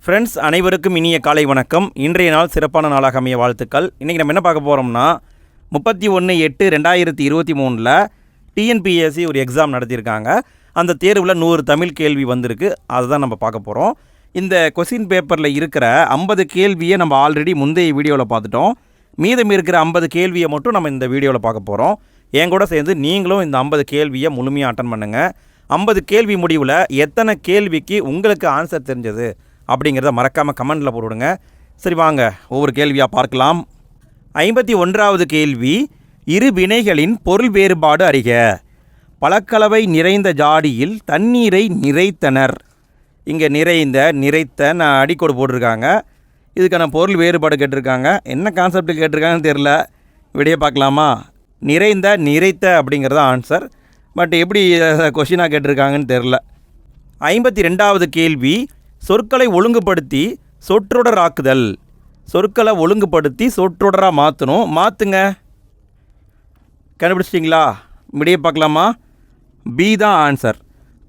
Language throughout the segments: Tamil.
ஃப்ரெண்ட்ஸ் அனைவருக்கும் இனிய காலை வணக்கம். இன்றைய நாள் சிறப்பான நாளாக அமைய வாழ்த்துக்கள். இன்றைக்கி நம்ம என்ன பார்க்க போகிறோம்னா 31/8/2023 டிஎன்பிஎஸ்சி ஒரு எக்ஸாம் நடத்தியிருக்காங்க. அந்த தேர்வில் 100 தமிழ் கேள்வி வந்திருக்கு. அதை தான் நம்ம பார்க்க போகிறோம். இந்த கொஸ்டின் பேப்பரில் இருக்கிற 50 கேள்வியை நம்ம ஆல்ரெடி முந்தைய வீடியோவில் பார்த்துட்டோம். மீதம் இருக்கிற 50 கேள்வியை மட்டும் நம்ம இந்த வீடியோவில் பார்க்க போகிறோம். என் கூட சேர்ந்து நீங்களும் இந்த 50 கேள்வியை முழுமையாக அட்டன் பண்ணுங்கள். 50 கேள்வி முடிவில் எத்தனை கேள்விக்கு உங்களுக்கு ஆன்சர் தெரிஞ்சது அப்படிங்கிறத மறக்காமல் கமெண்டில் போட்டுவிடுங்க. சரி, வாங்க ஒவ்வொரு கேள்வியாக பார்க்கலாம். 51வது கேள்வி, இரு வினைகளின் பொருள் வேறுபாடு அறிக. பழக்கலவை நிறைந்த ஜாடியில் தண்ணீரை நிறைத்தனர். இங்கே நிறைத்த நான் அடிக்கோடு போட்டிருக்காங்க. இதுக்கான பொருள் வேறுபாடு கேட்டிருக்காங்க. என்ன கான்செப்ட் கேட்டிருக்காங்கன்னு தெரில. விடையை பார்க்கலாமா? நிறைத்த அப்படிங்கிறத ஆன்சர். பட் எப்படி கொஷினாக கேட்டிருக்காங்கன்னு தெரில. 52வது கேள்வி, சொற்களை ஒழுங்குபடுத்தி சொற்றொடர் ஆக்குதல். சொற்களை ஒழுங்குபடுத்தி சொற்றொடராக மாற்றணும். மாற்றுங்க. கண்டுபிடிச்சிட்டிங்களா? விடையை பார்க்கலாமா? பி தான் ஆன்சர்.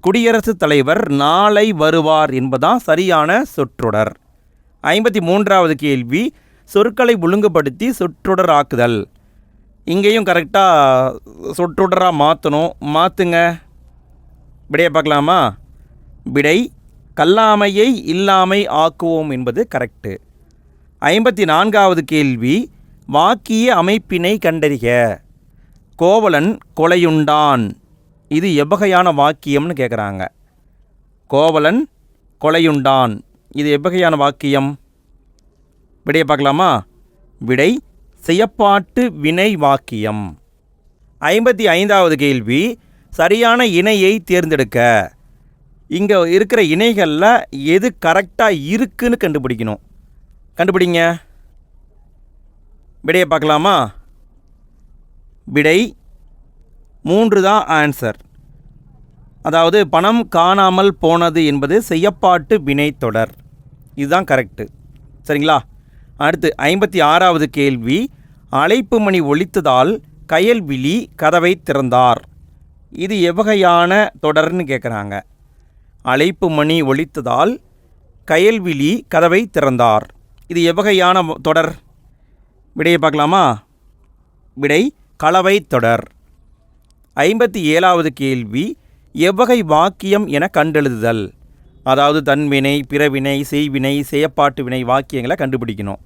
குடியரசுத் தலைவர் நாளை வருவார் என்பதான் சரியான சொற்றொடர். 53வது கேள்வி, சொற்களை ஒழுங்குபடுத்தி சொற்றொடர் ஆக்குதல். இங்கேயும் கரெக்டாக சொற்றொடராக மாற்றணும். மாற்றுங்க. விடையை பார்க்கலாமா? விடை கல்லாமையை இல்லாமை ஆக்குவோம் என்பது கரெக்டு. 54வது கேள்வி, வாக்கிய அமைப்பினை கண்டறிக. கோவலன் கொலையுண்டான். இது எவ்வகையான வாக்கியம்னு கேட்குறாங்க. கோவலன் கொலையுண்டான், இது எவ்வகையான வாக்கியம்? விடையை பார்க்கலாமா? விடை செயப்பாட்டு வினை வாக்கியம். 55வது கேள்வி, சரியான இணையை தேர்ந்தெடுக்க. இங்கே இருக்கிற இணைகளில் எது கரெக்டாக இருக்குன்னு கண்டுபிடிக்கணும். கண்டுபிடிங்க. விடையை பார்க்கலாமா? விடை 3 தான் ஆன்சர். அதாவது பணம் காணாமல் போனது என்பது செய்யப்பாட்டு வினை தொடர். இதுதான் கரெக்டு. சரிங்களா? அடுத்து 56வது கேள்வி, அழைப்பு மணி ஒலித்ததால் கயல்விழி கதவை திறந்தார். இது எவ்வகையான தொடர்னு கேட்குறாங்க. அழைப்பு மணி ஒலித்ததால் கயல்விழி கதவை திறந்தார். இது எவ்வகையான தொடர்? விடையை பார்க்கலாமா? விடை கலவை தொடர். 57வது கேள்வி, எவ்வகை வாக்கியம் என கண்டெழுதுதல். அதாவது தன்வினை, பிறவினை, செய்வினை, செயப்பாட்டு வினை வாக்கியங்களை கண்டுபிடிக்கணும்.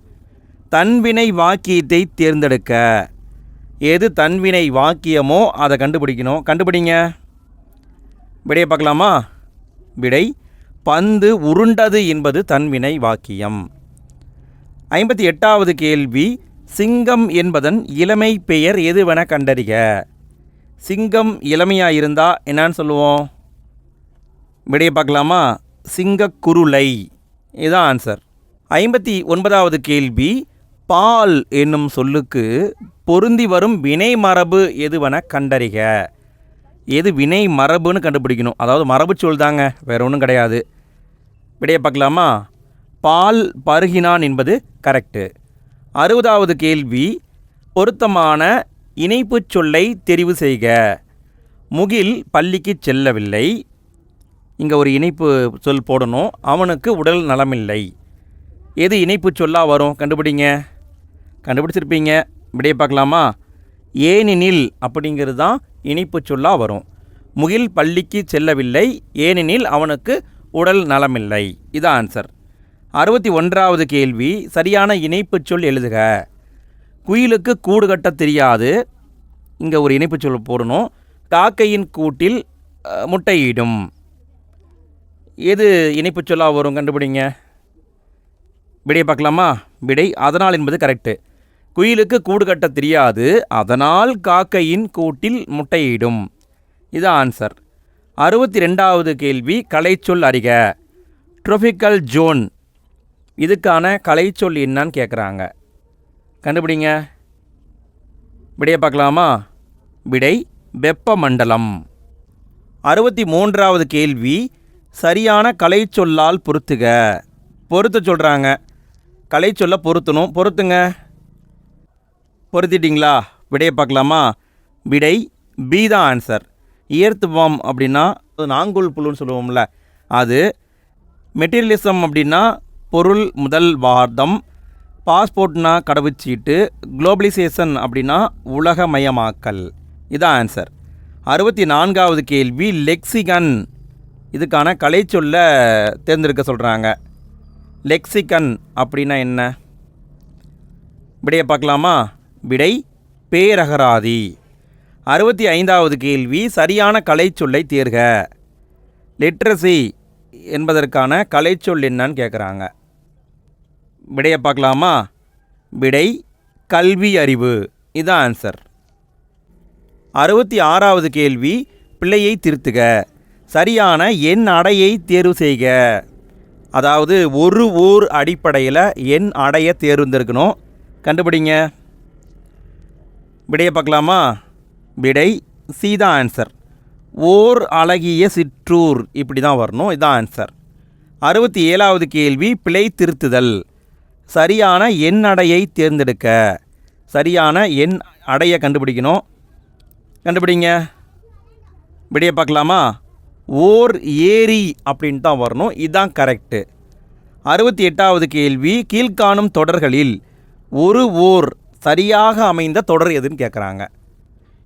தன்வினை வாக்கியத்தை தேர்ந்தெடுக்க. எது தன்வினை வாக்கியமோ அதை கண்டுபிடிக்கணும். கண்டுபிடிங்க. விடையை பார்க்கலாமா? விடை பந்து உருண்டது என்பது தன்வினை வாக்கியம். 58வது கேள்வி, சிங்கம் என்பதன் இளமை பெயர் எதுவென கண்டறிக. சிங்கம் இளமையாக இருந்தால் என்னான்னு சொல்லுவோம்? விடையை பார்க்கலாமா? சிங்கக்குருளை. இதுதான் ஆன்சர். 59வது கேள்வி, பால் என்னும் சொல்லுக்கு பொருந்தி வரும் வினை மரபு எதுவென கண்டறிக. எது வினை மரபுன்னு கண்டுபிடிக்கணும். அதாவது மரபு சொல் தாங்க, வேறு ஒன்றும் கிடையாது. விடையை பார்க்கலாமா? பால் பருகினான் என்பது கரெக்டு. 60வது கேள்வி, பொருத்தமான இணைப்பு சொல்லை தெரிவு செய்க. முகில் பள்ளிக்கு செல்லவில்லை. இங்கே ஒரு இணைப்பு சொல் போடணும். அவனுக்கு உடல் நலமில்லை. எது இணைப்பு சொல்லாக வரும்? கண்டுபிடிங்க. கண்டுபிடிச்சிருப்பீங்க. விடையை பார்க்கலாமா? ஏனெனில் அப்படிங்கிறது தான் இணைப்பு சொல்லாக வரும். முகில் பள்ளிக்கு செல்லவில்லை ஏனெனில் அவனுக்கு உடல் நலமில்லை. இது ஆன்சர். 61வது கேள்வி, சரியான இணைப்பு சொல் எழுதுக. குயிலுக்கு கூடு கட்ட தெரியாது. இங்கே ஒரு இணைப்பு சொல் போடணும். காக்கையின் கூட்டில் முட்டையிடும். எது இணைப்பு சொல்லாக வரும்? கண்டுபிடிங்க. விடையை பார்க்கலாமா? விடை அதனால் என்பது கரெக்டு. குயிலுக்கு கூடு கட்ட தெரியாது, அதனால் காக்கையின் கூட்டில் முட்டையிடும். இது ஆன்சர். 62வது கேள்வி, கலைச்சொல் அறிக. ட்ரோபிக்கல் ஜோன், இதுக்கான கலைச்சொல் என்னன்னு கேட்குறாங்க. கண்டுபிடிங்க. விடையை பார்க்கலாமா? விடை வெப்பமண்டலம். 63வது கேள்வி, சரியான கலைச்சொல்லால் பொருத்துக. பொருத்த சொல்கிறாங்க. கலைச்சொல்லை பொருத்தணும். பொருத்துங்க. பொருத்திட்டிங்களா? விடையை பார்க்கலாமா? விடை பி தான் ஆன்சர். இயர்த்துவாம் அப்படின்னா நாங்குள் புல்லுன்னு சொல்லுவோம்ல அது. மெட்டீரியலிசம் அப்படின்னா பொருள் முதல் வாதம், பாஸ்போர்ட்னா கடவுச்சீட்டு, குளோபலைசேஷன் அப்படின்னா உலகமயமாக்கல். இதான் ஆன்சர். 64வது கேள்வி லெக்சிகன். இதுக்கான கலைச்சொல்ல தேர்ந்தெடுக்க சொல்கிறாங்க. லெக்சிகன் அப்படின்னா என்ன? விடையை பார்க்கலாமா? விடை பேரகராதி. 65வது கேள்வி சரியான கலைச்சொல்லை தேர்க. லிட்ரஸி என்பதற்கான கலைச்சொல் என்னன்னு கேட்குறாங்க. விடையை பார்க்கலாமா? விடை கல்வி அறிவு. இதுதான் ஆன்சர். 66வது கேள்வி பிழையை திருத்துக. சரியான எண் அடையை தேர்வு செய்க. அதாவது ஒரு ஊர் அடிப்படையில் எண் அடைய தேர்ந்தெடுக்கணும். கண்டுபிடிங்க. விடையை பார்க்கலாமா? விடை சி தான் ஆன்சர். ஓர் அழகிய சிற்றூர் இப்படி தான் வரணும். இதுதான் ஆன்சர். 67வது கேள்வி பிழை திருத்துதல். சரியான எண் அடையை தேர்ந்தெடுக்க. சரியான எண் அடையை கண்டுபிடிக்கணும். கண்டுபிடிங்க. விடையை பார்க்கலாமா? ஓர் ஏரி அப்படின்னு தான் வரணும். இதுதான் கரெக்டு. 68வது கேள்வி கீழ்காணும் தொடர்களில் ஒரு ஓர் சரியாக அமைந்த தொடர் எதுன்னு கேட்குறாங்க.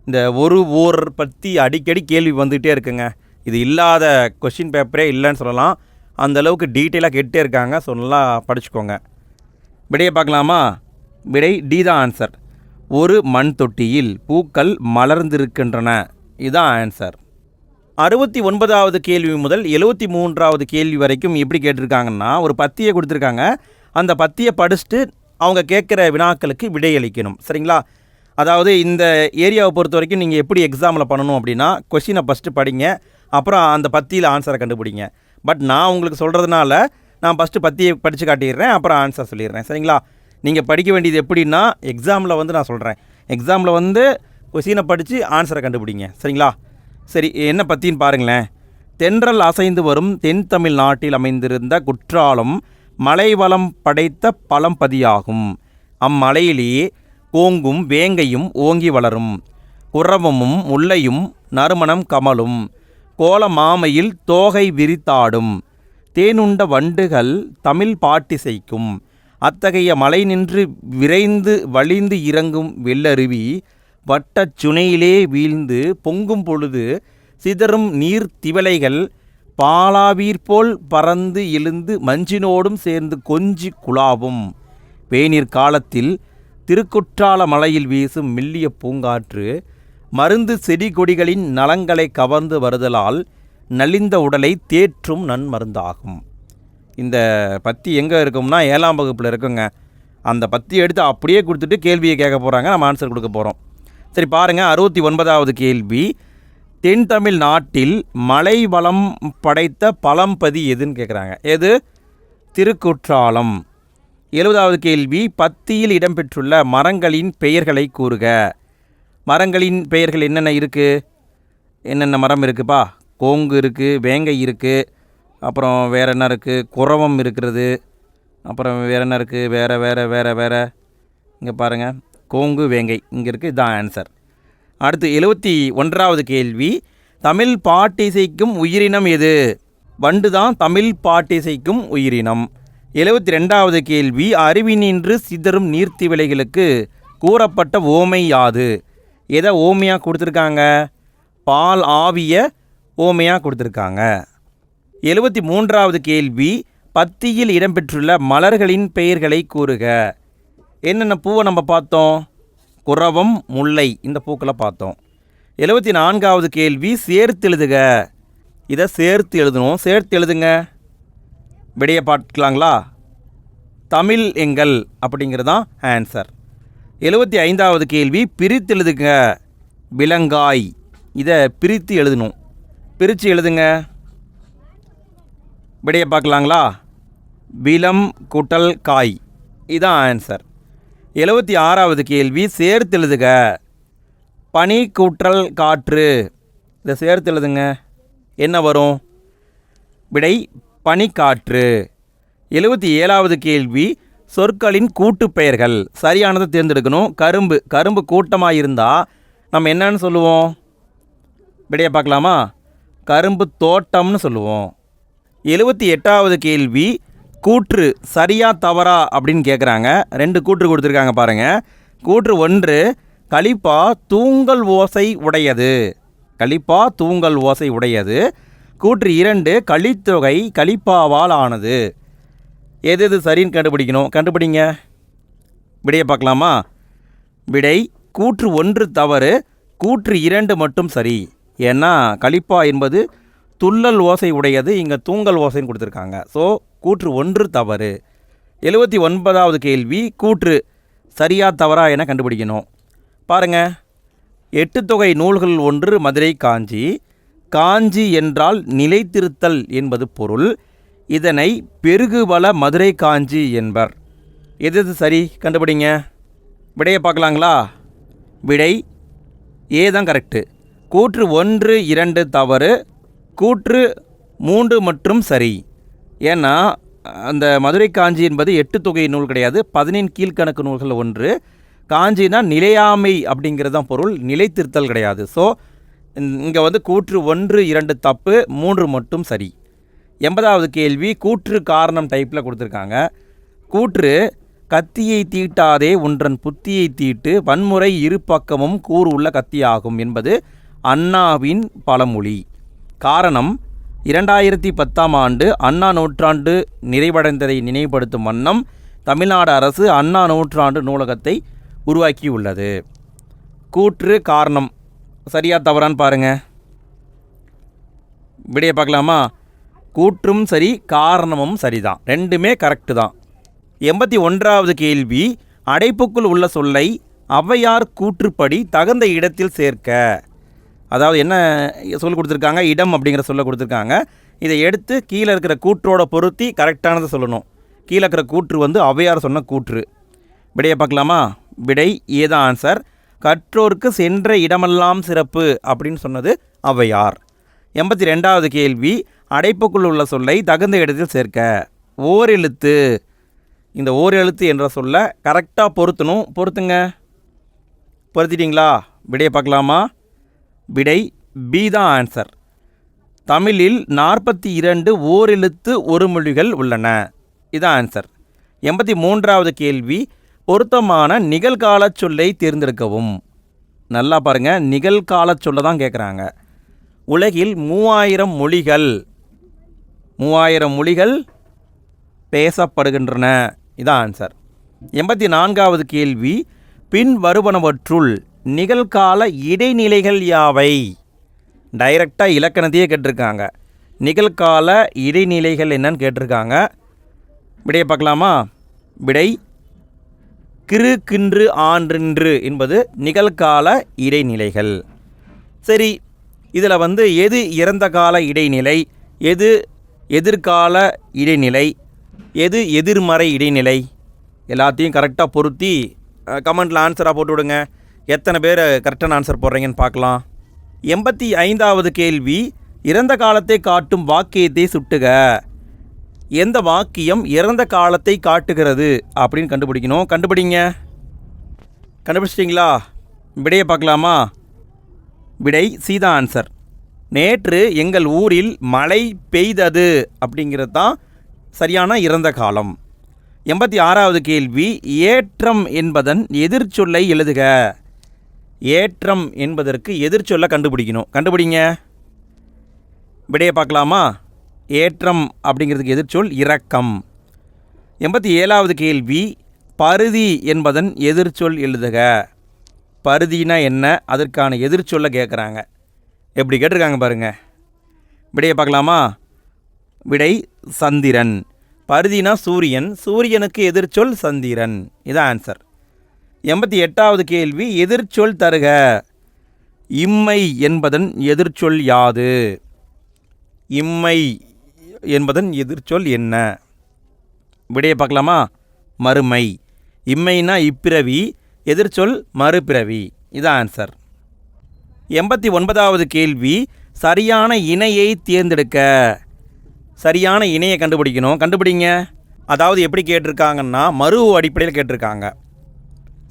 இந்த ஒரு ஓர் பற்றி அடிக்கடி கேள்வி வந்துகிட்டே இருக்குங்க. இது இல்லாத கொஷின் பேப்பரே இல்லைன்னு சொல்லலாம். அந்தளவுக்கு டீட்டெயிலாக கேட்டே இருக்காங்க. ஸோ நல்லா படிச்சுக்கோங்க. விடையை பார்க்கலாமா? விடை டி தான் ஆன்சர். ஒரு மண் தொட்டியில் பூக்கள் மலர்ந்திருக்கின்றன. இதுதான் ஆன்சர். 69வது கேள்வி முதல் 73வது கேள்வி வரைக்கும் எப்படி கேட்டிருக்காங்கன்னா, ஒரு பத்தியை கொடுத்துருக்காங்க. அந்த பத்தியை படிச்சுட்டு அவங்க கேட்குற வினாக்களுக்கு விடையளிக்கணும். சரிங்களா? அதாவது இந்த ஏரியாவை பொறுத்த வரைக்கும் நீங்கள் எப்படி எக்ஸாமில் பண்ணணும் அப்படின்னா, கொஷினை ஃபஸ்ட்டு படிங்க, அப்புறம் அந்த பத்தியில் ஆன்சரை கண்டுபிடிங்க. பட் நான் உங்களுக்கு சொல்கிறதுனால நான் ஃபஸ்ட்டு பத்தியை படித்து காட்டிடுறேன், அப்புறம் ஆன்சர் சொல்லிடுறேன். சரிங்களா? நீங்கள் படிக்க வேண்டியது எப்படின்னா, எக்ஸாமில் நான் சொல்கிறேன், எக்ஸாமில் கொஷினை படித்து ஆன்சரை கண்டுபிடிங்க. சரிங்களா? சரி, என்ன பற்றின்னு பாருங்களேன். தென்றல் அசைந்து வரும் தென் தமிழ் நாட்டில் அமைந்திருந்த குற்றாலம் மலைவளம் படைத்த பழம்பதியாகும். அம்மலையிலேயே கோங்கும் வேங்கையும் ஓங்கி வளரும். குரவமும் முல்லையும் நறுமணம் கமலும். கோல மாமையில் தோகை விரித்தாடும். தேனுண்ட வண்டுகள் தமிழ் பாட்டிசைக்கும். அத்தகைய மலை நின்று விரைந்து வழிந்து இறங்கும் வெள்ளருவி வட்டச் சுனையிலே வீழ்ந்து பொங்கும் பொழுது சிதறும் நீர் திவலைகள் பாலாவீர்போல் பறந்து எழுந்து மஞ்சினோடும் சேர்ந்து கொஞ்சி குழாவும். பேநீர் காலத்தில் திருக்குற்றால மலையில் வீசும் மெல்லிய பூங்காற்று மருந்து செடி கொடிகளின் நலங்களை கவர்ந்து வருதலால் நலிந்த உடலை தேற்றும் நன்மருந்தாகும். இந்த பத்தி எங்கே இருக்கும்னா 7ஆம் வகுப்பில் இருக்குங்க. அந்த பத்தி எடுத்து அப்படியே கொடுத்துட்டு கேள்வியை கேட்க போகிறாங்க, நம்ம ஆன்சர் கொடுக்க போகிறோம். சரி பாருங்கள், 69வது கேள்வி தென் தமிழ் நாட்டில் மலை வளம் படைத்த பழம்பதி எதுன்னு கேட்குறாங்க. எது? திருக்குற்றாலம். 70வது கேள்வி பத்தியில் இடம்பெற்றுள்ள மரங்களின் பெயர்களை கூறுக. மரங்களின் பெயர்கள் என்னென்ன இருக்குது? என்னென்ன மரம் இருக்குப்பா? கோங்கு இருக்குது, வேங்கை இருக்குது, அப்புறம் வேறு என்ன இருக்குது? குரவம் இருக்கிறது, அப்புறம் வேறு என்ன இருக்குது? வேறு இங்கே பாருங்கள், கோங்கு வேங்கை இங்கே இருக்குது. இதுதான் ஆன்சர். அடுத்து 71வது கேள்வி தமிழ் பாட்டிசைக்கும் உயிரினம் எது? வண்டு தான் தமிழ் பாட்டிசைக்கும் உயிரினம். 72வது கேள்வி அருவினின்று சிதறும் நீர்த்திவலைகளுக்கு கூறப்பட்ட ஓமை யாது? எதை ஓமையாக கொடுத்துருக்காங்க? பால் ஆவிய ஓமையாக கொடுத்துருக்காங்க. 73வது கேள்வி பத்தியில் இடம்பெற்றுள்ள மலர்களின் பெயர்களை கூறுக. என்னென்ன பூவை நம்ம பார்த்தோம்? குரவம், முல்லை, இந்த பூக்களை பார்த்தோம். 74வது கேள்வி சேர்த்து எழுதுக. இதை சேர்த்து எழுதணும். சேர்த்து எழுதுங்க. விடையை பார்க்கலாங்களா? தமிழ் எங்கள் அப்படிங்கிறது தான் ஆன்சர். 75வது கேள்வி பிரித்து எழுதுங்க. விலங்காய், இதை பிரித்து எழுதணும். பிரித்து எழுதுங்க. விடையை பார்க்கலாங்களா? விலம் கூட்டல் காய், இதுதான் ஆன்சர். 76வது கேள்வி சேர்த்து எழுதுக. பனி கூட்டல் காற்று, இதை சேர்த்து எழுதுங்க. என்ன வரும்? விடை பனிக்காற்று. 77வது கேள்வி சொற்களின் கூட்டு பெயர்கள். சரியானதை தேர்ந்தெடுக்கணும். கரும்பு, கரும்பு கூட்டமாக இருந்தால் நம்ம என்னன்னு சொல்லுவோம்? விடையை பார்க்கலாமா? கரும்பு தோட்டம்னு சொல்லுவோம். 78வது கேள்வி கூற்று சரியா தவறா அப்படின்னு கேட்குறாங்க. 2 கூற்று கொடுத்துருக்காங்க பாருங்கள். கூற்று 1, கலிப்பா தூங்கல் ஓசை உடையது. கலிப்பா தூங்கல் ஓசை உடையது. கூற்று 2, கலித்தொகை கலிப்பாவால் ஆனது. எது எது சரின்னு கண்டுபிடிக்கணும். கண்டுபிடிங்க. விடையை பார்க்கலாமா? விடை கூற்று 1 தவறு, கூற்று 2 மட்டும் சரி. ஏன்னா கலிப்பா என்பது துள்ளல் ஓசை உடையது, இங்கே தூங்கல் ஓசைன்னு கொடுத்துருக்காங்க. ஸோ கூற்று 1 தவறு. 79வது கேள்வி, கூற்று சரியா தவறா என கண்டுபிடிக்கணும். பாருங்கள், 8 தொகை நூல்கள் 1 மதுரை காஞ்சி. காஞ்சி என்றால் நிலைத்திருத்தல் என்பது பொருள். இதனை பெருகுவள மதுரை காஞ்சி என்பர். எது எது சரி கண்டுபிடிங்க. விடையை பார்க்கலாங்களா? விடை ஏ தான் கரெக்டு. கூற்று 1, 2 தவறு, கூற்று 3 மற்றும் சரி. ஏன்னா அந்த மதுரை காஞ்சி என்பது 8 தொகை நூல் கிடையாது, 15 கீழ்கணக்கு நூல்கள் 1. காஞ்சினா நிலையாமை அப்படிங்கிறது தான் பொருள், நிலைத்திருத்தல் கிடையாது. ஸோ இங்கே வந்து கூற்று 1, 2 தப்பு, 3 மட்டும் சரி. 80வது கேள்வி, கூற்று காரணம் டைப்பில் கொடுத்துருக்காங்க. கூற்று கத்தியை தீட்டாதே உன்றன் புத்தியை தீட்டு, வன்முறை இரு பக்கமும் கூறு உள்ள கத்தியாகும் என்பது அண்ணாவின் பழமொழி. காரணம் 2010ஆம் ஆண்டு அண்ணா நூற்றாண்டு நிறைவடைந்ததை நினைவுபடுத்தும் வண்ணம் தமிழ்நாடு அரசு அண்ணா நூற்றாண்டு நூலகத்தை உருவாக்கியுள்ளது. கூற்று காரணம் சரியா தவறான்னு பாருங்கள். விடையை பார்க்கலாமா? கூற்றும் சரி, காரணமும் சரிதான், ரெண்டுமே கரெக்டு தான். 81வது கேள்வி, அடைப்புக்குள் உள்ள சொல்லை ஔவையார் கூற்றுப்படி தகுந்த இடத்தில் சேர்க்க. அதாவது என்ன சொல் கொடுத்துருக்காங்க? இடம் அப்படிங்கிற சொல்ல கொடுத்துருக்காங்க. இதை எடுத்து கீழே இருக்கிற கூற்றோட பொருத்தி கரெக்டானதை சொல்லணும். கீழே இருக்கிற கூற்று வந்து ஔவையார் சொன்ன கூற்று. விடையை பார்க்கலாமா? விடை ஏதான் ஆன்சர். கற்றோருக்கு சென்ற இடமெல்லாம் சிறப்பு அப்படின்னு சொன்னது ஔவையார். 82வது கேள்வி, அடைப்புக்குள் உள்ள சொல்லை தகுந்த இடத்தில் சேர்க்க. ஓரெழுத்து. இந்த ஓரெழுத்து என்ற சொல்ல கரெக்டாக பொருத்தணும். பொருத்துங்க. பொருத்திட்டிங்களா? விடையை பார்க்கலாமா? விடை பி தான் ஆன்சர். தமிழில் 42 ஓரெழுத்து ஒரு மொழிகள் உள்ளன. இதான் ஆன்சர். 83வது கேள்வி, பொருத்தமான நிகழ்கால சொல்லை தேர்ந்தெடுக்கவும். நல்லா பாருங்கள், நிகழ்கால சொல்ல தான் கேட்குறாங்க. உலகில் 3000 மொழிகள் பேசப்படுகின்றன. இதான் ஆன்சர். 84வது கேள்வி, பின் வருவனவற்றுள் நிகழ்கால இடைநிலைகள் யாவை? டைரெக்டாக இலக்கணத்தையே கேட்டிருக்காங்க. நிகழ்கால இடைநிலைகள் என்னன்னு கேட்டிருக்காங்க. விடையை பார்க்கலாமா? விடை கிறு கின்று ஆன்றின்று என்பது நிகழ்கால இடைநிலைகள். சரி, இதில் வந்து எது இறந்த கால இடைநிலை, எது எதிர்கால இடைநிலை, எது எதிர்மறை இடைநிலை, எல்லாத்தையும் கரெக்டாக பொருத்தி கமெண்ட்டில் ஆன்சராக போட்டு விடுங்க. எத்தனை பேர் கரெக்டான ஆன்சர் போடுறீங்கன்னு பார்க்கலாம். 85வது கேள்வி, இறந்த காலத்தை காட்டும் வாக்கியத்தை சுட்டுக. எந்த வாக்கியம் இறந்த காலத்தை காட்டுகிறது அப்படின்னு கண்டுபிடிக்கணும். கண்டுபிடிங்க. கண்டுபிடிச்சிட்டிங்களா? விடையை பார்க்கலாமா? விடை சீதா ஆன்சர். நேற்று எங்கள் ஊரில் மழை பெய்தது அப்படிங்கிறது தான் சரியான இறந்த காலம். 86வது கேள்வி, ஏற்றம் என்பதன் எதிர்ச்சொல்லை எழுதுக. ஏற்றம் என்பதற்கு எதிர்ச்சொல்லை கண்டுபிடிக்கணும். கண்டுபிடிங்க. விடையை பார்க்கலாமா? ஏற்றம் அப்படிங்கிறதுக்கு எதிர்ச்சொல் இரக்கம். 87வது கேள்வி, பருதி என்பதன் எதிர்ச்சொல் எழுதுக. பருதினா என்ன, அதற்கான எதிர்ச்சொல்லை கேட்குறாங்க. எப்படி கேட்டிருக்காங்க பாருங்கள். விடையை பார்க்கலாமா? விடை சந்திரன். பருதினா சூரியன், சூரியனுக்கு எதிர்ச்சொல் சந்திரன். இதான் ஆன்சர். 88வது கேள்வி, எதிர்ச்சொல் தருக. இம்மை என்பதன் எதிர்ச்சொல் யாது? இம்மை என்பதன் எதிர்ச்சொல் என்ன? விடையை பார்க்கலாமா? மறுமை. இம்மைனா இப்பிறவி, எதிர்ச்சொல் மறுபிறவி. இதான் ஆன்சர். 89வது கேள்வி, சரியான இணையை தேர்ந்தெடுக்க. சரியான இணையை கண்டுபிடிக்கணும். கண்டுபிடிங்க. அதாவது எப்படி கேட்டிருக்காங்கன்னா மறு அடிப்படையில் கேட்டிருக்காங்க.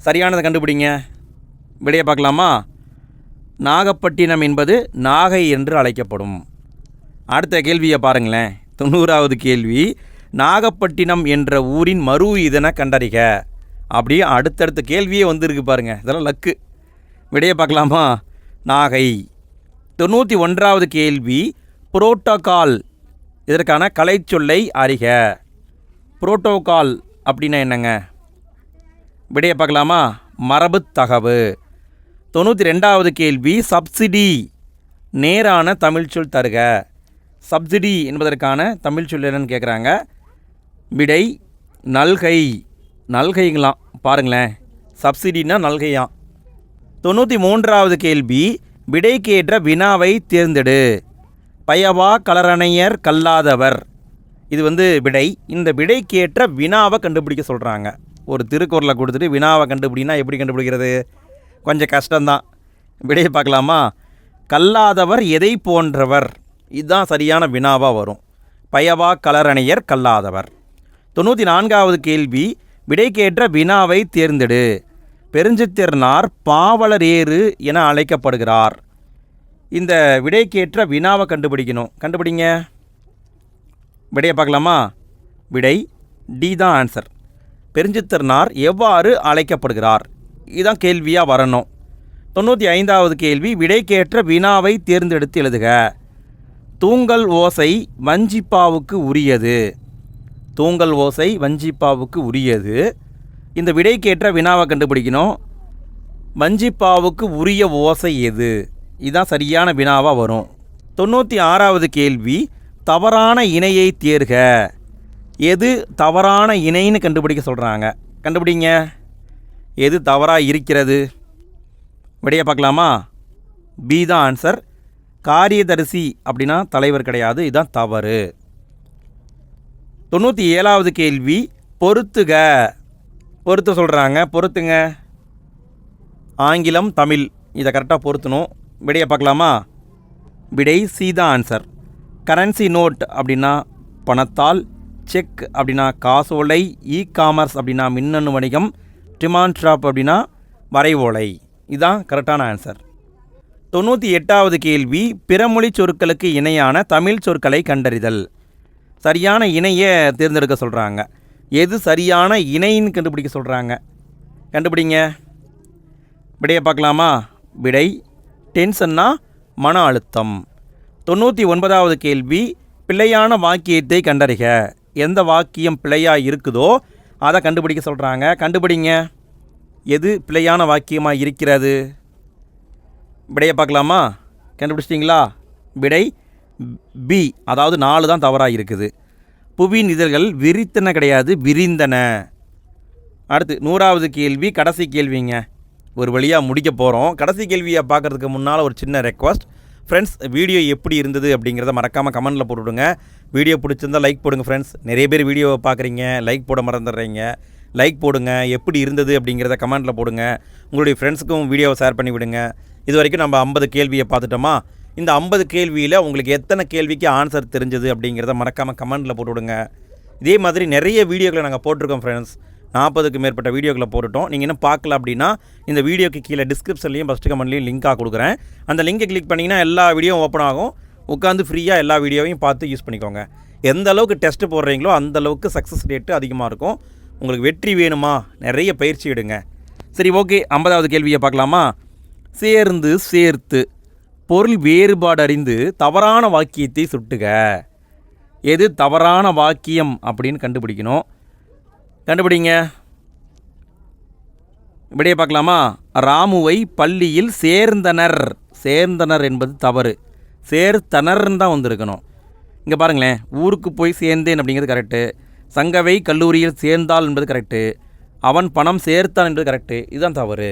சரியானதை கண்டுபிடிங்க. விடையை பார்க்கலாமா? நாகப்பட்டினம் என்பது நாகை என்று அழைக்கப்படும். அடுத்த கேள்வியை பாருங்களேன். 90வது கேள்வி, நாகப்பட்டினம் என்ற ஊரின் மறு இதனை கண்டறிக. அப்படியே அடுத்தடுத்த கேள்வியே வந்திருக்கு பாருங்கள். இதெல்லாம் லக்கு. விடையை பார்க்கலாமா? நாகை. 91வது கேள்வி, புரோட்டோகால் இதற்கான கலைச்சொல்லை அறிக. புரோட்டோகால் அப்படின்னா என்னங்க? விடையை பார்க்கலாமா? மரபு தகவு. 92வது கேள்வி, சப்சிடி நேரான தமிழ்ச்சொல் தருக. சப்சிடி என்பதற்கான தமிழ்ச்சொல் என்னன்னு கேட்குறாங்க. விடை நல்கை. நல்கைங்களாம் பாருங்களேன், சப்சிடின்னா நல்கையாம். 93வது கேள்வி, விடைக்கேற்ற வினாவை தேர்ந்தெடு. பயவா கலரணையர் கல்லாதவர். இது விடை. இந்த விடைக்கேற்ற வினாவை கண்டுபிடிக்க சொல்கிறாங்க. ஒரு திருக்குறளை கொடுத்துட்டு வினாவை கண்டுபிடினா எப்படி கண்டுபிடிக்கிறது? கொஞ்சம் கஷ்டம்தான். விடையை பார்க்கலாமா? கல்லாதவர் எதை போன்றவர், இதுதான் சரியான வினாவாக வரும். பயவா கலரணையர் கல்லாதவர். 94வது கேள்வி, விடைக்கேற்ற வினாவை தேர்ந்தெடு. பெருஞ்சித்திரனார் பாவலரேறு என அழைக்கப்படுகிறார். இந்த விடைக்கேற்ற வினாவை கண்டுபிடிக்கணும். கண்டுபிடிங்க. விடையை பார்க்கலாமா? விடை டி தான் ஆன்சர். பெருஞ்சித்திரனார் எவ்வாறு அழைக்கப்படுகிறார், இதுதான் கேள்வியாக வரணும். 95வது கேள்வி, விடைக்கேற்ற வினாவை தேர்ந்தெடுத்து எழுதுக. தூங்கல் ஓசை வஞ்சிப்பாவுக்கு உரியது. தூங்கல் ஓசை வஞ்சிப்பாவுக்கு உரியது. இந்த விடைக்கேற்ற வினாவை கண்டுபிடிக்கணும். வஞ்சிப்பாவுக்கு உரிய ஓசை எது, இதுதான் சரியான வினாவாக வரும். 96வது கேள்வி, தவறான இணையை தேர்க. எது தவறான இணைன்னு கண்டுபிடிக்க சொல்கிறாங்க. கண்டுபிடிங்க. எது தவறாக இருக்கிறது? விடையை பார்க்கலாமா? பி தான் ஆன்சர். காரியதரிசி அப்படின்னா தலைவர் கிடையாது, இதுதான் தவறு. 97வது கேள்வி, பொறுத்துக. பொறுத்து சொல்கிறாங்க. பொறுத்துங்க. ஆங்கிலம் தமிழ், இதை கரெக்டாக பொருத்தணும். விடையை பார்க்கலாமா? விடை சி தான் ஆன்சர். கரன்சி நோட் அப்படின்னா பணத்தால், செக் அப்படின்னா காசோலை, இ காமர்ஸ் அப்படின்னா மின்னணு வணிகம், டிமாண்ட் ஷாப் அப்படின்னா வரைவோலை, இதுதான் கரெக்டான ஆன்சர். 98வது கேள்வி, பிறமொழி சொற்களுக்கு இணையான தமிழ் சொற்களை கண்டறிதல். சரியான இணையை தேர்ந்தெடுக்க சொல்கிறாங்க. எது சரியான இணைன்னு கண்டுபிடிக்க சொல்கிறாங்க. கண்டுபிடிங்க. விடையை பார்க்கலாமா? விடை டென்ஷன்னா மன அழுத்தம். 99வது கேள்வி, பிழையான வாக்கியத்தை கண்டறிக. எந்த வாக்கியம் பிழையாக இருக்குதோ அதை கண்டுபிடிக்க சொல்கிறாங்க. கண்டுபிடிங்க. எது பிழையான வாக்கியமாக இருக்கிறது? விடையை பார்க்கலாமா? கண்டுபிடிச்சிட்டிங்களா? விடை பி, அதாவது 4 தான் தவறாக இருக்குது. புவியின் இதழ்கள் விரித்தன கிடையாது, விரிந்தன. அடுத்து 100வது கேள்வி, கடைசி கேள்விங்க. ஒரு வழியாக முடிக்க போகிறோம். கடைசி கேள்வியை பார்க்குறதுக்கு முன்னால் ஒரு சின்ன ரெக்வஸ்ட். ஃப்ரெண்ட்ஸ், வீடியோ எப்படி இருந்தது அப்படிங்கிறத மறக்காமல் கமெண்ட்டில் போட்டுவிடுங்க. வீடியோ பிடிச்சிருந்தால் லைக் போடுங்க ஃப்ரெண்ட்ஸ். நிறைய பேர் வீடியோவை பார்க்குறீங்க, லைக் போட மறந்துடுறீங்க. லைக் போடுங்க. எப்படி இருந்தது அப்படிங்கிறத கமெண்ட்டில் போடுங்க. உங்களுடைய ஃப்ரெண்ட்ஸுக்கும் வீடியோவை ஷேர் பண்ணி விடுங்க. இது வரைக்கும் நம்ம 50 கேள்வியை பார்த்துட்டோமா? இந்த 50 கேள்வியில் உங்களுக்கு எத்தனை கேள்விக்கு ஆன்சர் தெரிஞ்சது அப்படிங்கிறத மறக்காமல் கமெண்ட்டில் போட்டுவிடுங்க. இதே மாதிரி நிறைய வீடியோக்களை நாங்கள் போட்டிருக்கோம் ஃப்ரெண்ட்ஸ். 40க்கு மேற்பட்ட வீடியோக்களை போட்டுட்டோம். நீங்கள் இன்னும் பார்க்கல அப்படின்னா இந்த வீடியோக்கு கீழே டிஸ்கிரிப்ஷன்லையும் ஃபஸ்ட்டு கமெண்ட்லையும் லிங்காக கொடுக்குறேன். அந்த லிங்கை கிளிக் பண்ணிங்கன்னா எல்லா வீடியோவும் ஓப்பன் ஆகும். உட்காந்து ஃப்ரீயாக எல்லா வீடியோவையும் பார்த்து யூஸ் பண்ணிக்கோங்க. எந்த அளவுக்கு டெஸ்ட்டு போடுறீங்களோ அந்த அளவுக்கு சக்ஸஸ் ரேட்டு அதிகமாக இருக்கும். உங்களுக்கு வெற்றி வேணுமா? நிறைய பயிற்சி எடுங்க. சரி, ஓகே. 50வது கேள்வியை பார்க்கலாமா? சேர்ந்து சேர்த்து பொருள் வேறுபாடு அறிந்து தவறான வாக்கியத்தை சுட்டுக. எது தவறான வாக்கியம் அப்படின்னு கண்டுபிடிக்கணும். கண்டுபிடிங்க. விடையை பார்க்கலாமா? ராமுவை பள்ளியில் சேர்ந்தனர். சேர்ந்தனர் என்பது தவறு. சேர்த்தனர்ன்னு தான் வந்திருக்கணும். இங்கே பாருங்களேன், ஊருக்கு போய் சேர்ந்தேன் அப்படிங்கிறது கரெக்டு. சங்கவை கல்லூரியில் சேர்ந்தாள் என்பது கரெக்டு. அவன் பணம் சேர்த்தான் என்பது கரெக்டு. இதுதான் தவறு.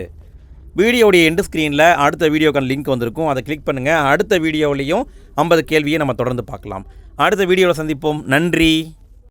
வீடியோடைய எண்டு ஸ்க்ரீனில் அடுத்த வீடியோக்கான லிங்க் வந்திருக்கும். அதை கிளிக் பண்ணுங்கள். அடுத்த வீடியோவிலையும் 50 கேள்வியை நம்ம தொடர்ந்து பார்க்கலாம். அடுத்த வீடியோவில் சந்திப்போம். நன்றி.